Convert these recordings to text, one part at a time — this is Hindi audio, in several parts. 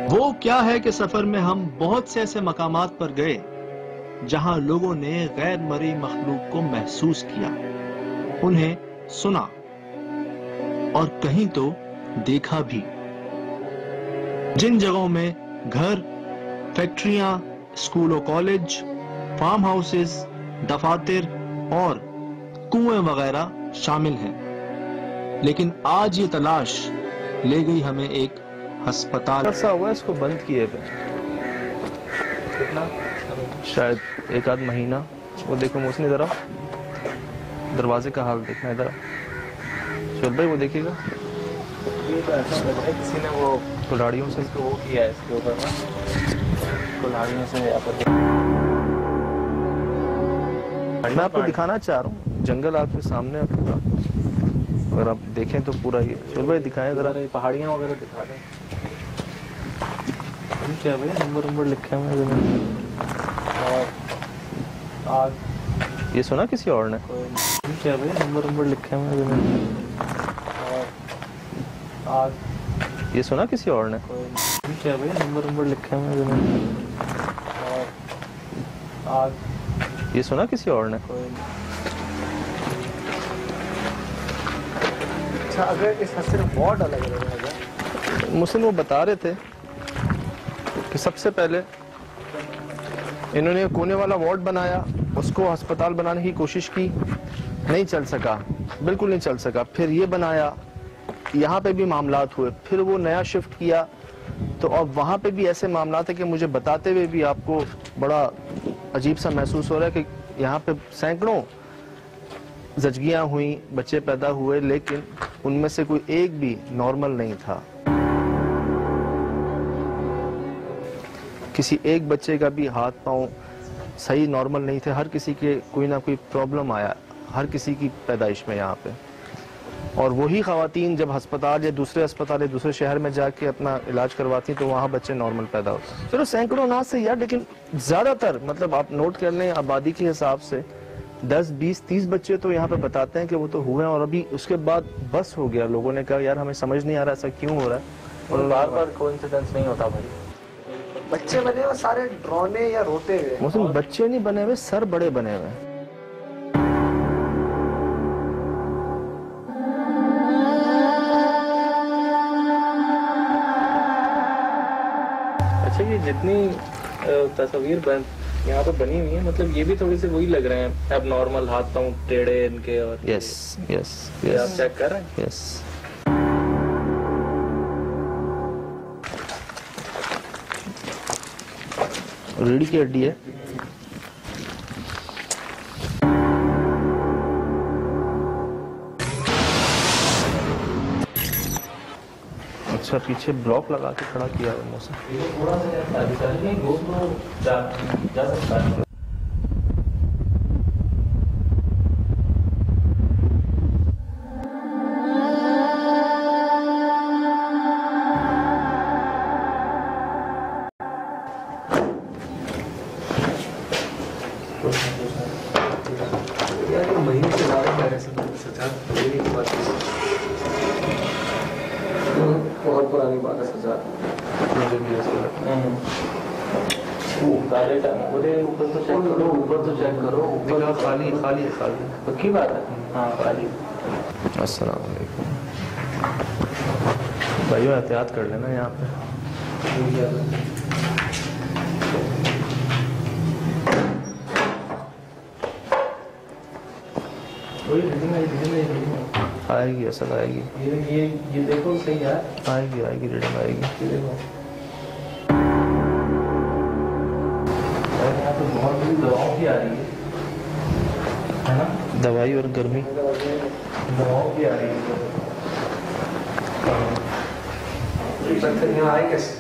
वो क्या है कि सफर में हम बहुत से ऐसे मकामात पर गए जहां लोगों ने गैर मरी मखलूक को महसूस किया, उन्हें सुना और कहीं तो देखा भी। जिन जगहों में घर, फैक्ट्रियां, स्कूल और कॉलेज, फार्म हाउसेस, दफातर और कुएं वगैरह शामिल हैं, लेकिन आज ये तलाश ले गई हमें एक अस्पताल। ऐसा हुआ इसको बंद किए पे कितना, शायद एक आध महीना। वो देखो मोहसिन, इधर आओ, दरवाजे का हाल देखना इधर। चल भाई वो देखिएगा, किसी ने वो कुल्हाड़ियों से इसको वो किया है, इसके ऊपर कुल्हाड़ियों से। मैं आपको दिखाना चाह रहा हूँ, जंगल आपके सामने है पूरा, अगर आप देखें तो पूरा ये। चल भाई दिखाएं जरा, पहाड़ियाँ वगैरह दिखा दें। क्या भाई नंबर लिखे हुए हैं? ये सुना किसी और ने? क्या भाई नंबर लिखे हुए हैं? ये सुना किसी और ने? क्या भाई नंबर लिखे हुए हैं? ये सुना किसी और ने? अच्छा, अगर इसका सिर्फ वार्ड अलग अलग है। मुझसे वो बता रहे थे कि सबसे पहले इन्होंने कोने वाला वार्ड बनाया, उसको अस्पताल बनाने की कोशिश की, नहीं चल सका, बिल्कुल नहीं चल सका। फिर ये बनाया, यहाँ पे भी मामलात हुए, फिर वो नया शिफ्ट किया, तो अब वहाँ पे भी ऐसे मामलात है कि मुझे बताते हुए भी आपको बड़ा अजीब सा महसूस हो रहा है कि यहाँ पे सैकड़ों जचगियाँ हुई, बच्चे पैदा हुए, लेकिन उनमें से कोई एक भी नॉर्मल नहीं था। किसी एक बच्चे का भी हाथ पांव सही नॉर्मल नहीं थे, हर किसी के कोई ना कोई प्रॉब्लम आया, हर किसी की पैदाइश में यहाँ पे। और वही खवातीन जब अस्पताल या दूसरे शहर में जाके अपना इलाज करवाती तो वहाँ बच्चे नॉर्मल पैदा होते। चलो सैकड़ों ना से यार, लेकिन ज्यादातर मतलब आप नोट कर लें आबादी के हिसाब से 10, 20, 30 बच्चे तो यहाँ पे बताते हैं कि वो तो हुए हैं। और अभी उसके बाद बस हो गया, लोगों ने कहा यार हमें समझ नहीं आ रहा ऐसा क्यों हो रहा है। और बार बार कोइंसिडेंस नहीं होता भाई, बच्चे बने हुए सारे डरौने या रोते हुए। मौसम बच्चे नहीं बने हुए, सर बड़े बने हुए। अच्छा, ये जितनी तस्वीर यहाँ पे बनी हुई है, मतलब ये भी थोड़ी सी वही लग रहे हैं, अब नॉर्मल हाथ पांव टेढ़े इनके। और यस आप चेक कर रहे हैं? यस। रीढ़ की हड्डी है। अच्छा, पीछे ब्लॉक लगा के खड़ा किया है मौसम। जा सकता है। बहुत पुरानी बात है सजा। ऊपर तो चेक करो, ऊपर खाली पक्की बात है। हाँ खाली। अस्सलाम वालेकुम भाइयों, एहतियात कर लेना यहाँ पे। आएगी, असल आएगी। ये देखो सही है। आएगी रीडिंग आएगी। यहाँ तो बहुत बड़ी दवाओं की आ रही है ना, दवाई और गर्मी दवाओं की आ रही है। पत्थर यहाँ आए कैसे?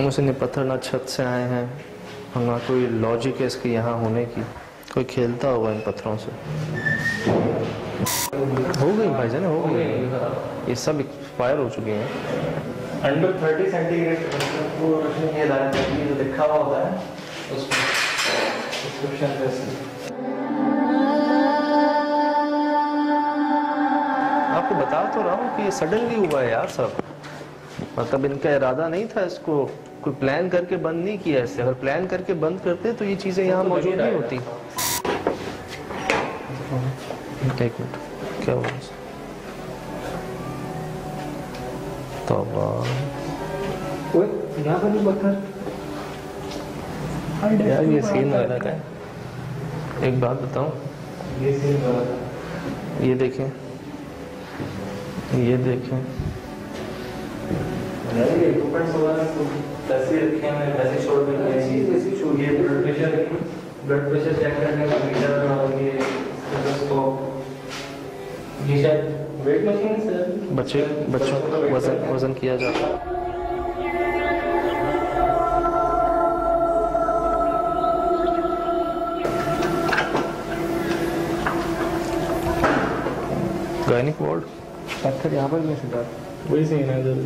मुझसे पत्थर ना छत से आए हैं, ना कोई लॉजिक है इसके यहाँ होने की। कोई खेलता होगा इन पत्थरों से। हो गई भाईजान, हो गई, ये सब एक्सपायर हो चुके हैं। अंडर 30 सेंटीग्रेड वो रखने की हिदायत है, जो लिखा हुआ होता है उसमें डिस्क्रिप्शन पे। कि ये सडनली हुआ है यार सब, मतलब इनका इरादा नहीं था, इसको कोई प्लान करके बंद नहीं किया ऐसे। अगर प्लान करके बंद करते तो ये चीजें यहाँ मौजूद नहीं होती। एक मिनट, क्या हुआ? यहाँ पर भी पत्थर यार, ये सीन वगैरह का है। एक बात बताऊं, ये सीन ये देखें, ये देखें, ये इक्विपमेंट्स वगैरह तो वैसे रखे हैं, वैसे छोड़ देंगे। ये ब्लड प्रेशर चेक करने का मीटर और ये स्टेथोस्कोप, ये शायद वेट मशीन है सर। बच्चों को वजन किया जाता है। गायनिक वार्ड, पत्थर यहाँ पर नहीं सीधा, वही सीन है इधर।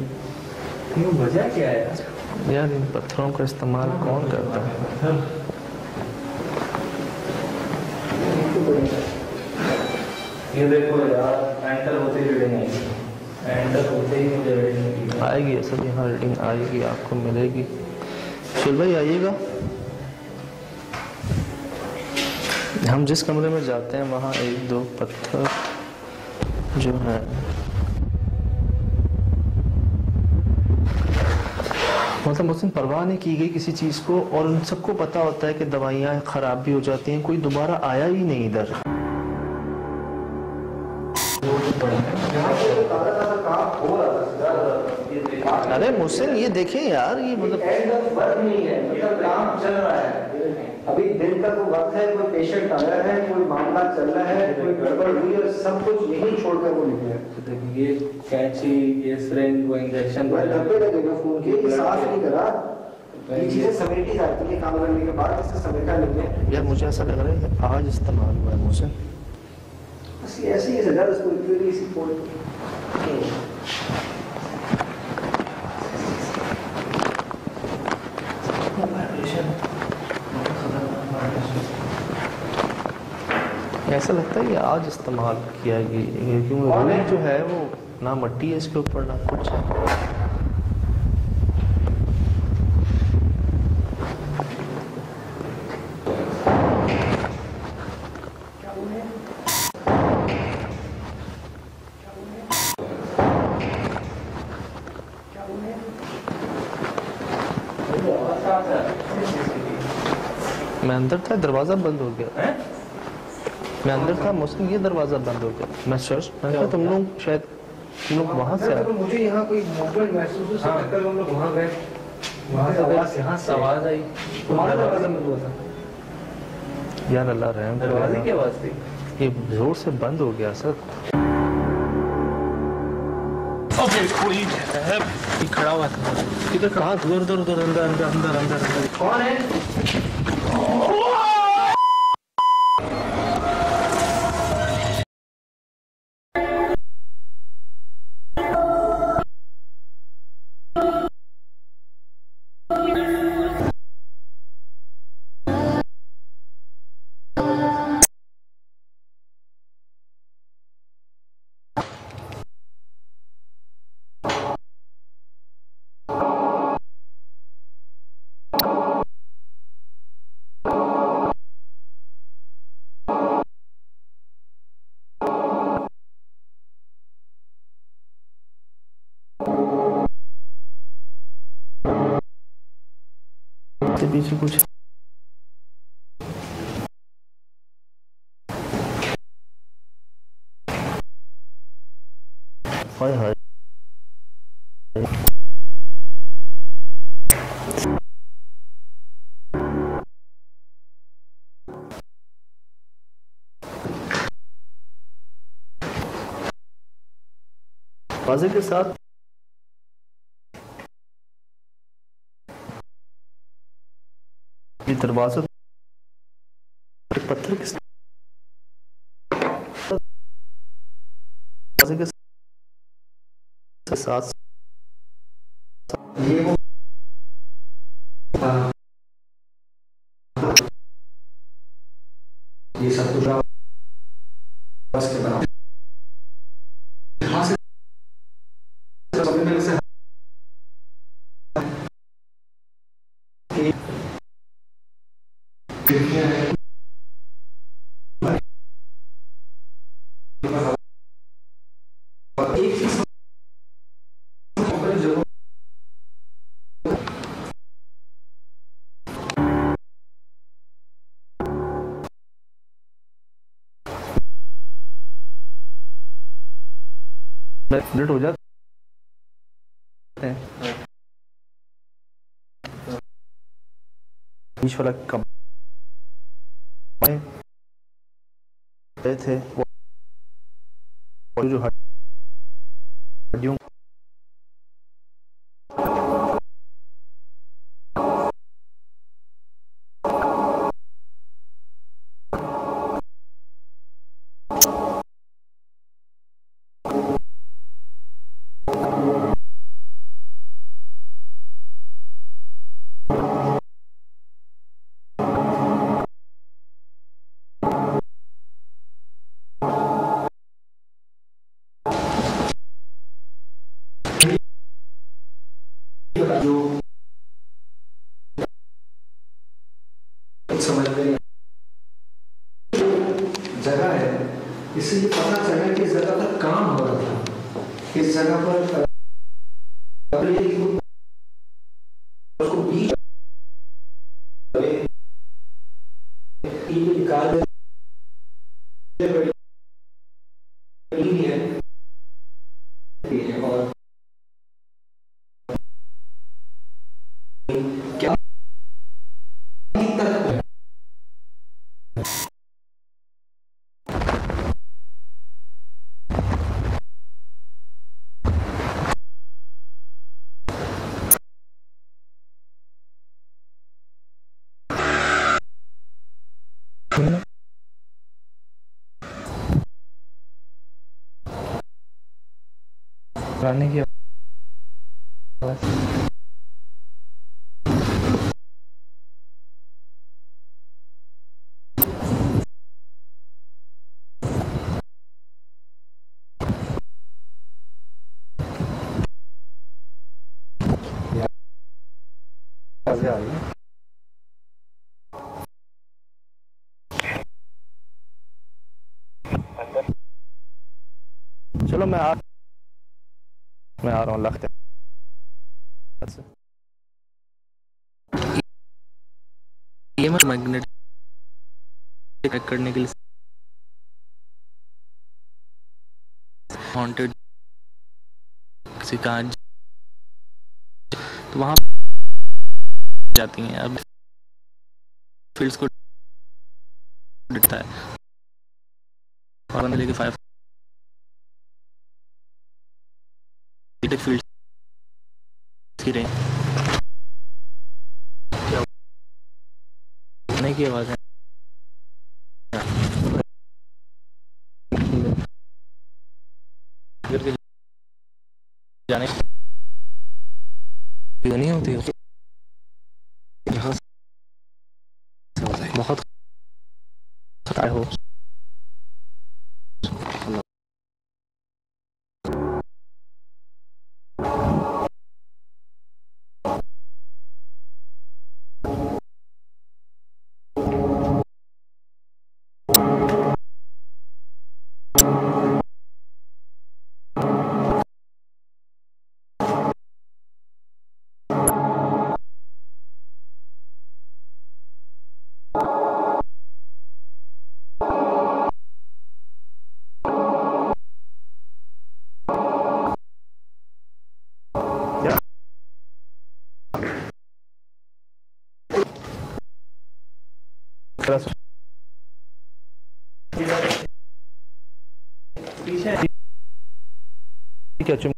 क्यों, वजह क्या है यार? इन पत्थरों का इस्तेमाल कौन करता है? ये देखो यार, एंटर होते ही रीडिंग आएगी, एंटर होते ही मुझे रीडिंग आएगी। असल यहाँ रीडिंग आएगी, आपको मिलेगी। चल भाई आइएगा। हम जिस कमरे में जाते हैं वहाँ एक दो पत्थर जो है मतलब उसमें परवाह नहीं की गई किसी चीज को, और उन सबको पता होता है कि दवाइयाँ खराब भी हो जाती हैं। कोई दोबारा आया ही नहीं इधर। अरे मुहसिन, ये देखें यार, ये मतलब एंड ऑफ वर्क नहीं है, मतलब काम चल रहा है। अभी दिन का कोई वक्त है, कोई पेशेंट आया है, कोई मामला चल रहा है, कोई गड़बड़ हुई है, सब कुछ यही छोड़कर वो निकले। देखिए, ये कैंची, ये सिरिंज, वो इंजेक्शन धब्बे लगेगा खून के, ये साफ नहीं करा। ये चीजें समेटी जाती है काम करने के बाद, इससे समेटा नहीं है। यार मुझे ऐसा लग रहा है कि आज इस्तेमाल हुआ है मुहसिन। बस ऐसे ही सजा इसको इसी पॉइंट। ऐसा लगता है कि आज इस्तेमाल किया गया, क्योंकि रूम जो है वो ना मट्टी है इसके ऊपर ना कुछ है। मैं अंदर था, दरवाजा बंद हो गया। मैं अंदर था मुस्लिम, ये दरवाजा बंद हो गया। मैं सर्च, मैंने कहा तुम लोग वहां से आए। मुझे यहाँ कोई मूवमेंट महसूस हुआ, हम लोग वहाँ गए, वहाँ से यहाँ से आवाज आई, दरवाजा बंद हुआ था। यार अल्लाह रहम करे। दरवाजे की आवाज थी, ये जोर से बंद हो गया सर। कोई खड़ा हुआ था किधर, कहाँ? दूर दूर दूर, अंदर अंदर अंदर अंदर। कौन है? पीछे कुछ हाय हाय। बाजे के साथ ये दरवाजा पत्थर के साथ ये वो ये सब कुछ के बना एक्सीडेंट हो जाते हैं। बीच वाला कब गए थे वो जो हड्डियों जो समझ में जगह है, इससे ये पता चला कि इस जगह पर काम हो रहा था। इस जगह पर उसको बीच निकाल और क्या तक गाने की आवाज आ रही है। चलो मैं आ रहा हूँ लगता है। ये मैग्नेट चेक करने के लिए हॉन्टेड किसी का तो वहां जाती हैं। अब फील्ड्स को दिखता है और बंदे लेके 5 फील्ड की रेंज नहीं की आवाज है। जाने नहीं होती बहुत खतरा हो। क्या चुम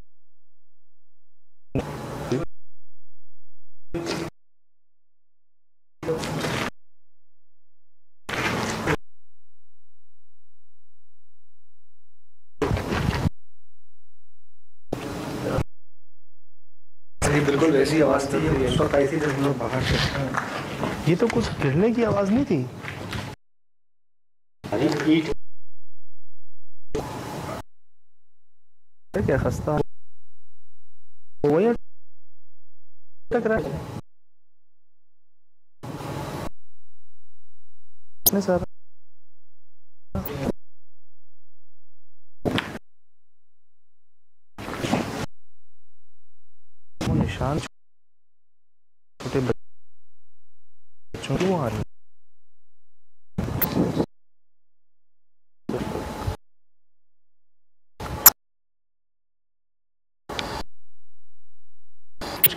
बिल्कुल वैसी आवाज थी उस वक्त आई थी जब हम लोग बाहर थे। ये तो कुछ गिरने की आवाज नहीं थी। क्या खस्ता वही टकरा सर वो निशान छोटे बच्चों को आ रहे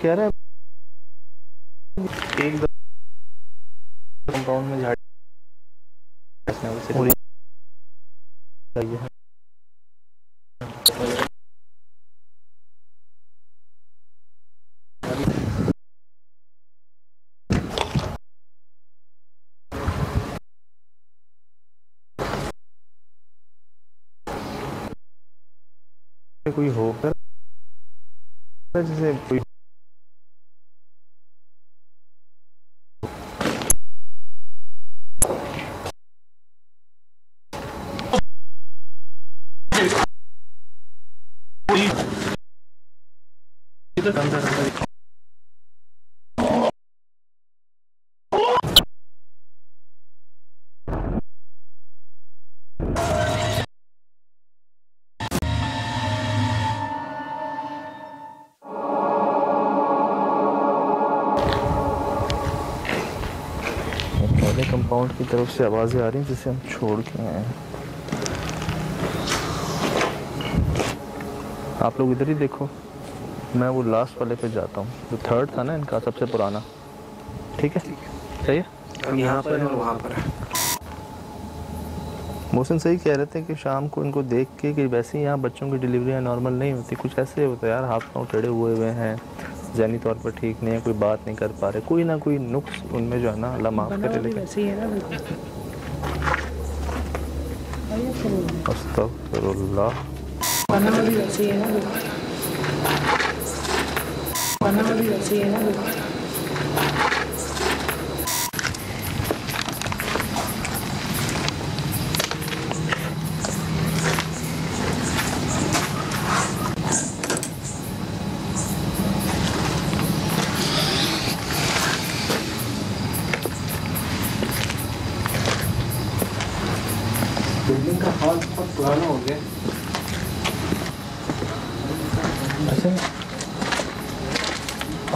कह रहा है एक कंपाउंड में झाड़ी कोई होकर जैसे कोई कंपाउंड की तरफ से आवाजें आ रही हैं जिसे हम छोड़ के आए हैं। आप लोग इधर ही देखो, मैं वो लास्ट वाले पे जाता हूँ, जो थर्ड था ना इनका सबसे पुराना। ठीक है, सही है। यहाँ पर और वहाँ पर है। मोहसिन सही कह रहे थे कि शाम को इनको देख के कि वैसे ही यहाँ बच्चों की डिलीवरियाँ नॉर्मल नहीं होती, कुछ ऐसे होता है यार, हाथ पाँव टेढ़े हुए हैं, ज़हनी तौर पर ठीक नहीं है, कोई बात नहीं कर पा रहे, कोई ना कोई नुक्स उनमें जो है ना, अल्लाह माफ़ करे। लेकिन अस्तगफिरुल्लाह, बिल्डिंग का हाल बहुत पुराना हो गया। अच्छा,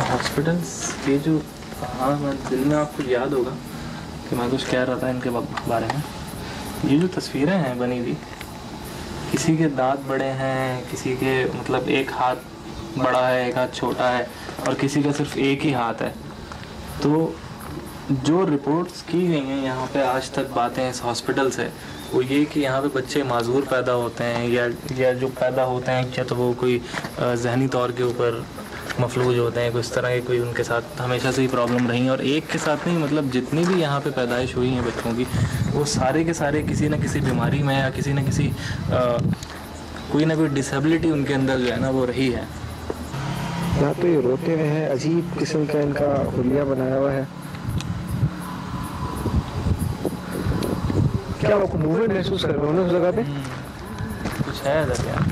हॉस्पिटल्स ये जो, हाँ मैं दिल में आपको याद होगा कि मैं कुछ कह रहा था इनके बारे में। ये जो तस्वीरें हैं बनी हुई, किसी के दांत बड़े हैं, किसी के मतलब एक हाथ बड़ा है, एक हाथ छोटा है, और किसी का सिर्फ एक ही हाथ है। तो जो रिपोर्ट्स की गई हैं यहाँ पे आज तक बातें इस हॉस्पिटल से, वो ये कि यहाँ पे बच्चे माजूर पैदा होते हैं, या जो पैदा होते हैं क्या तो वो कोई जहनी तौर के ऊपर मफलूज होते हैं, इस तरह की कोई उनके साथ हमेशा से ही प्रॉब्लम रही है। और एक के साथ नहीं, मतलब जितनी भी यहाँ पे पैदाइश हुई हैं बच्चों की, वो सारे के सारे किसी न किसी बीमारी में या किसी न किसी कोई ना कोई डिसेबिलिटी उनके अंदर जो है ना वो रही है। यहाँ तो ये रोते हुए हैं, अजीब किस्म का इनका हुलिया बनाया हुआ है। क्या आपको मूवमेंट महसूस कर रहे हो ना उस जगह पे? कुछ है इधर यार,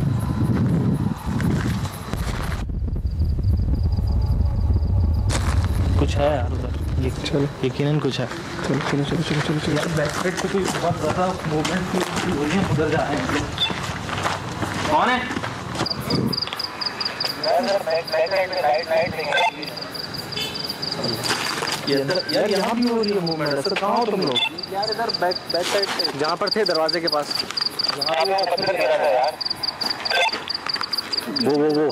कुछ है यार उधर, ये चलो यकीनन कुछ है। चलो चलो चलो चलो चलो चलो यार बैक साइड से कोई बहुत ज़्यादा मूवमेंट की हो रही है, उधर जा रहे हैं। कौन है? यार यहाँ भी हो रही है मूवमेंट। सर कहाँ हो तुम लोग? यार इधर बैक साइड से, जहाँ पर थे दरवाजे के पास। वो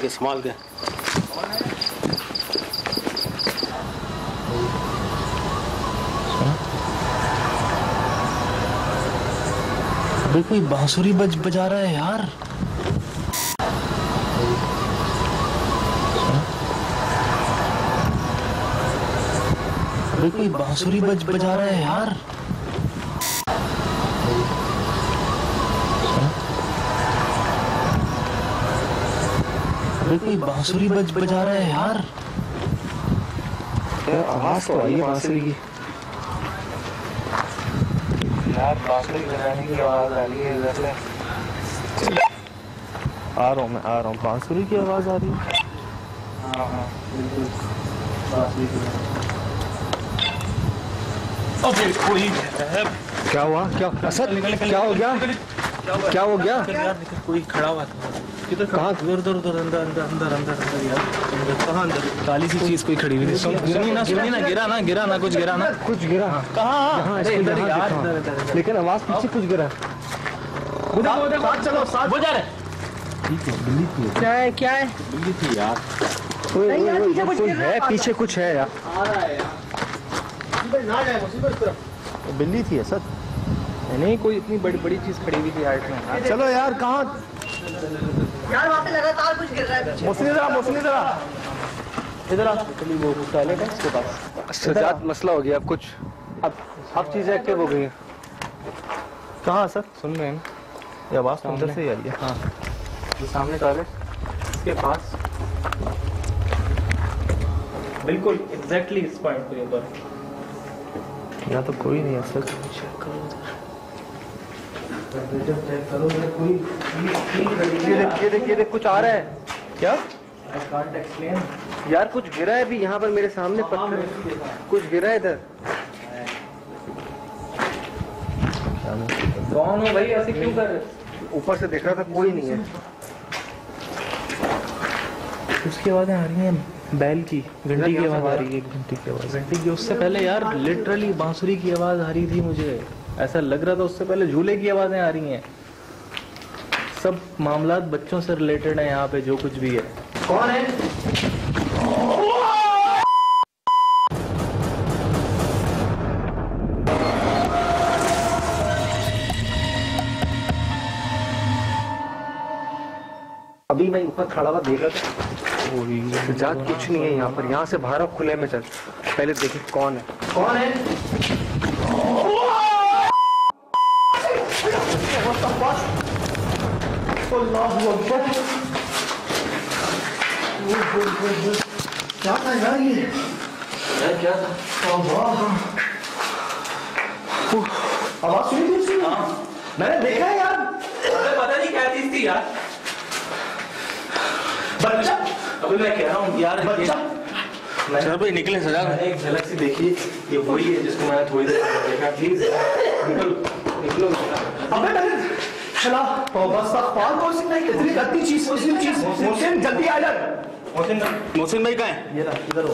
संभाल के अबे कोई बांसुरी बजा रहा है यार। अबे कोई बांसुरी बजा रहा है यार। अबे कोई बांसुरी बजा रहा है यार। आवाज तो आई है बांसुरी की। यार बांसुरी बजाने की आवाज आ रही है इधर से। आ रहा हूँ बांसुरी की आवाज आ रही है। हाँ बिल्कुल बांसुरी की। अबे कोई है। क्या हुआ? क्या असद? क्या हो गया? क्या हो गया? कोई खड़ा हुआ था किधर? कहाँ? उधर अंदर यार। कहाँ अंदर? काली सी चीज कोई खड़ी हुई थी। सुनी ना, गिरा ना कुछ गिरा ना। कुछ गिरा? कहाँ? इधर यार, लेकिन आवाज पीछे कुछ गिरा। चलो बुझा रहे क्या है क्या है? बिल्ली थी यार। कोई है, पीछे कुछ है यार। बिल्ली थी सर। नहीं, कोई इतनी बड़ी बड़ी चीज खड़ी हुई थी हाइट में। चलो यार, कहाँ यार वहाँ पे लगातार कुछ गिर रहा है। मौसमी जरा इधर आ। वो टॉयलेट है उसके पास। सजाद मसला हो गया अब कुछ। अब चीजें एक्टिव हो गई हैं। कहाँ सर? सुन रहे हैं ये आवाज तो अंदर से ही आई है। हाँ, ये सामने टॉयलेट इसके पास, बिल्कुल एग्जैक्टली इस पॉइंट पे ऊपर। यहाँ तो कोई नहीं है सर। ये देख कुछ आ रहा है क्या? I can't explain. यार कुछ गिरा है अभी यहाँ पर मेरे सामने, पत्थर कुछ गिरा है इधर। कौन हो भाई, ऐसे क्यों कर रहे? ऊपर से देख रहा था, कोई नहीं है। उसकी आवाजें आ रही हैं, बैल की, घंटी की आवाज आ रही है, घंटी की आवाज। घंटी की, उससे पहले यार लिटरली बांसुरी की आवाज आ रही थी, मुझे ऐसा लग रहा था उससे पहले झूले की आवाजें आ रही हैं। सब मामलात बच्चों से रिलेटेड है यहाँ पे, जो कुछ भी है। कौन है? अभी मैं ऊपर खड़ा हुआ देख रहा था। सजाद कुछ नहीं है यहाँ पर। यहाँ से बाहर खुले में चल, पहले देखिए कौन है। कौन है? क्या था यार ये? क्या था? आवाज सुनी थी उसकी? मैंने देखा है यार। अरे पता नहीं क्या चीज थी यार। बच्चा, अभी मैं कह रहा हूँ यार, बच्चा। सर भाई निकले सजा, एक झलक सी देखी, ये वही है जिसको मैंने थोड़ी देर पहले देखा। प्लीज निकलो। अबे मैंने चला बस अखबार को नहीं, इतनी गलती चीज, मोहसिन जल्दी आ जा। मोहसिन भाई कहाँ है? ये रहा, इधर हो।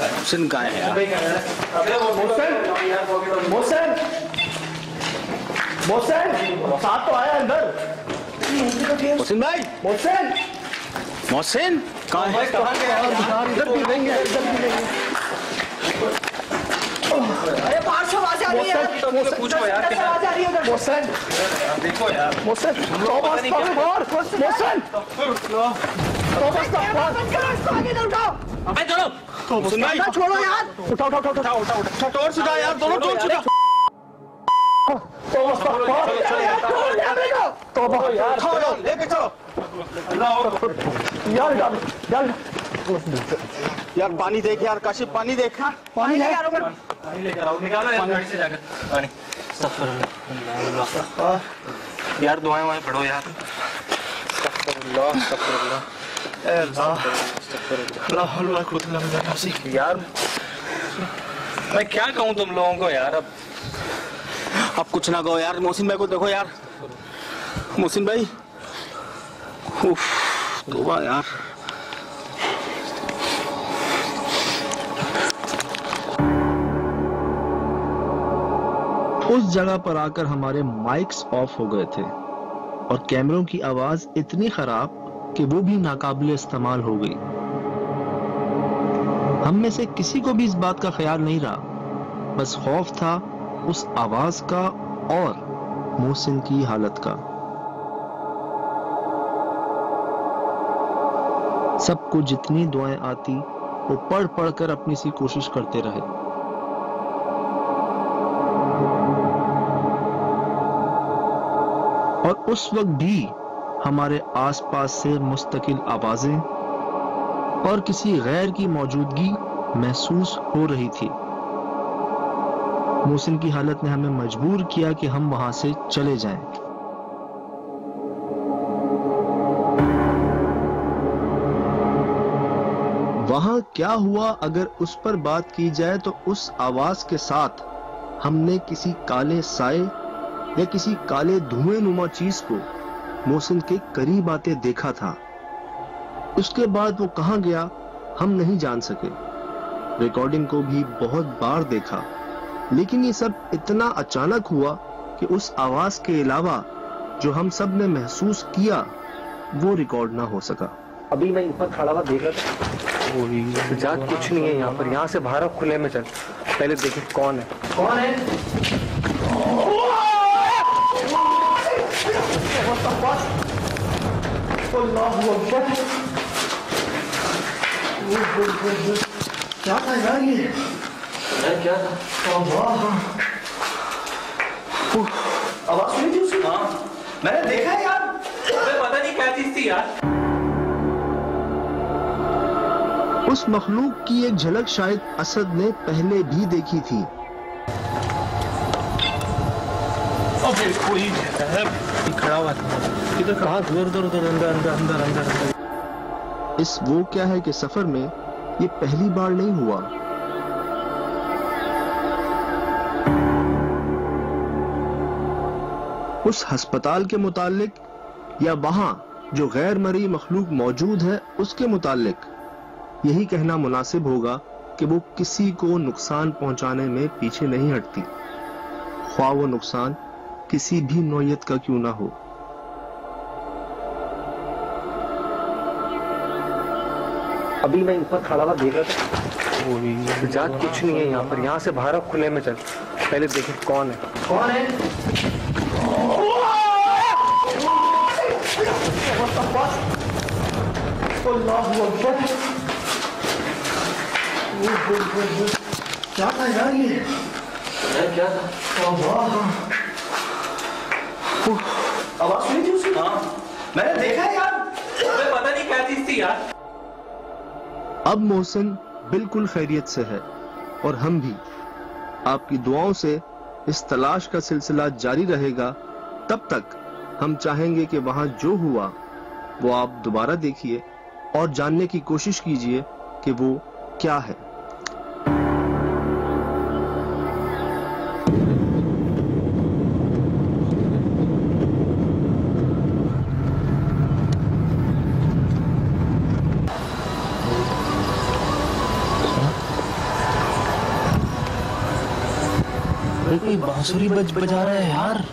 मोहसिन कहाँ है यार? मोहसिन साथ तो आया अंदर। मोहसिन भाई, मोहसिन कहाँ है? इधर भी नहीं है, इधर भी नहीं है। अरे बाहर से आवाज आ रही है। पूछो यार, आवाज आ रही है उधर। मोहसिन, देखो यार, मोहसिन, आगे तो उठाओ। अबे चलो, मोहसिन भाई छोड़ो यार। उठा टोर सुधा यार, दोनों टोर सुधा। लेके चलो यार। यार पानी देख यार, काशिफ पानी देख। पानी है लेकर आओ, निकालो यार गाड़ी से जाकर पानी। यार दुआएं वहीं पढ़ो यार। यार मैं क्या कहूँ तुम लोगों को यार। अब कुछ ना कहो यार। मोहसिन भाई को देखो यार, मोहसिन भाई। उफ, तौबा यार। उस जगह पर आकर हमारे माइक्स ऑफ हो गए थे और कैमरों की आवाज इतनी खराब कि वो भी नाकाबिले इस्तेमाल हो गई। हम में से किसी को भी इस बात का ख्याल नहीं रहा, बस खौफ था उस आवाज का और मोहसिन की हालत का। सबको जितनी दुआएं आती वो पढ़ पढ़ कर अपनी सी कोशिश करते रहे। और उस वक्त भी हमारे आसपास से मुस्तकिल आवाजें और किसी गैर की मौजूदगी महसूस हो रही थी। मोहसिन की हालत ने हमें मजबूर किया कि हम वहां से चले जाएं। वहां क्या हुआ अगर उस पर बात की जाए तो उस आवाज के साथ हमने किसी काले साए या किसी काले धुएं नुमा चीज को मोहसिन के करीब आते देखा था। उसके बाद वो कहां गया हम नहीं जान सके। रिकॉर्डिंग को भी बहुत बार देखा, लेकिन ये सब इतना अचानक हुआ कि उस आवाज के अलावा जो हम सब ने महसूस किया वो रिकॉर्ड ना हो सका। अभी मैं ऊपर खड़ा हुआ देख रहा था, जात कुछ नहीं है यहाँ पर, यहाँ से बाहर खुले में चल, पहले देखें कौन है। कौन है? क्या था यार ये? क्या था? आवाज सुनी थी उसकी? हाँ मैंने देखा है यार। अबे पता नहीं क्या चीज थी यार। उस मखलूक की एक झलक शायद असद ने पहले भी देखी थी। अबे कोई है खड़ा हुआ था इधर, कहाँ दूर अंदर। इस वो क्या है कि सफर में ये पहली बार नहीं हुआ। उस अस्पताल के मुतालिक या वहां जो गैर मरी मखलूक मौजूद है उसके मुतालिक यही कहना मुनासिब होगा कि वो किसी को नुकसान पहुंचाने में पीछे नहीं हटती, ख्वाह वो नुकसान किसी भी नौयत का क्यों ना हो। अभी मैं ऊपर खड़ा हुआ देख रहा था, जात कुछ नहीं है यहाँ पर, यहाँ से बाहर खुले में चल, पहले देखें कौन है। कौन है? क्या था यार ये? क्या था? आवाज सुनी थी उसकी? हाँ मैंने देखा है यार। अबे पता नहीं क्या चीज थी यार। अब मोहसिन बिल्कुल खैरियत से है और हम भी। आपकी दुआओं से इस तलाश का सिलसिला जारी रहेगा। तब तक हम चाहेंगे कि वहां जो हुआ वो आप दोबारा देखिए और जानने की कोशिश कीजिए कि वो क्या है। कोई बांसुरी बजा रहा है यार।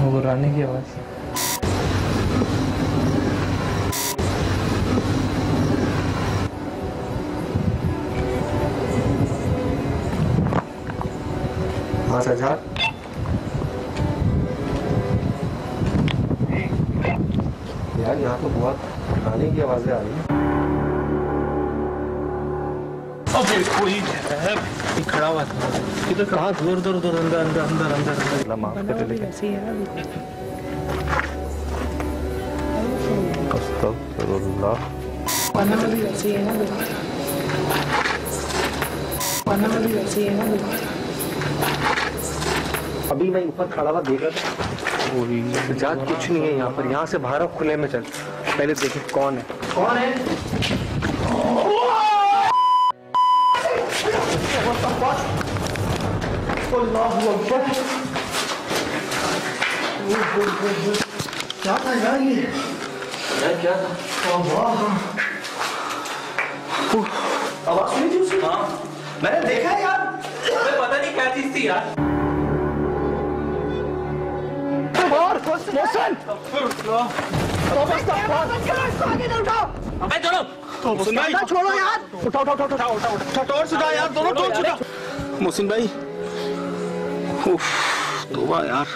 वो रानी की आवाज। हाँ सजाद, यार यहाँ तो बहुत गाने की आवाजें आ रही हैं। अबे कोई है खड़ा हुआ था इधर, कहाँ दूर अंदर। माफ कर दे। अस्तगफिरुल्लाह। अभी मैं ऊपर खड़ा हुआ देख रहा था, जात कुछ नहीं है यहाँ पर, यहाँ से बाहर खुले में चल, पहले देखें कौन है। कौन है? क्या था यार ये? क्या था? आवाज सुनी थी उसकी? हाँ मैंने देखा है यार। अबे पता नहीं क्या चीज थी यार। अबे छोड़ो यार। उठाओ यार, दोनों छुड़ा। मोहसिन भाई, तौबा यार।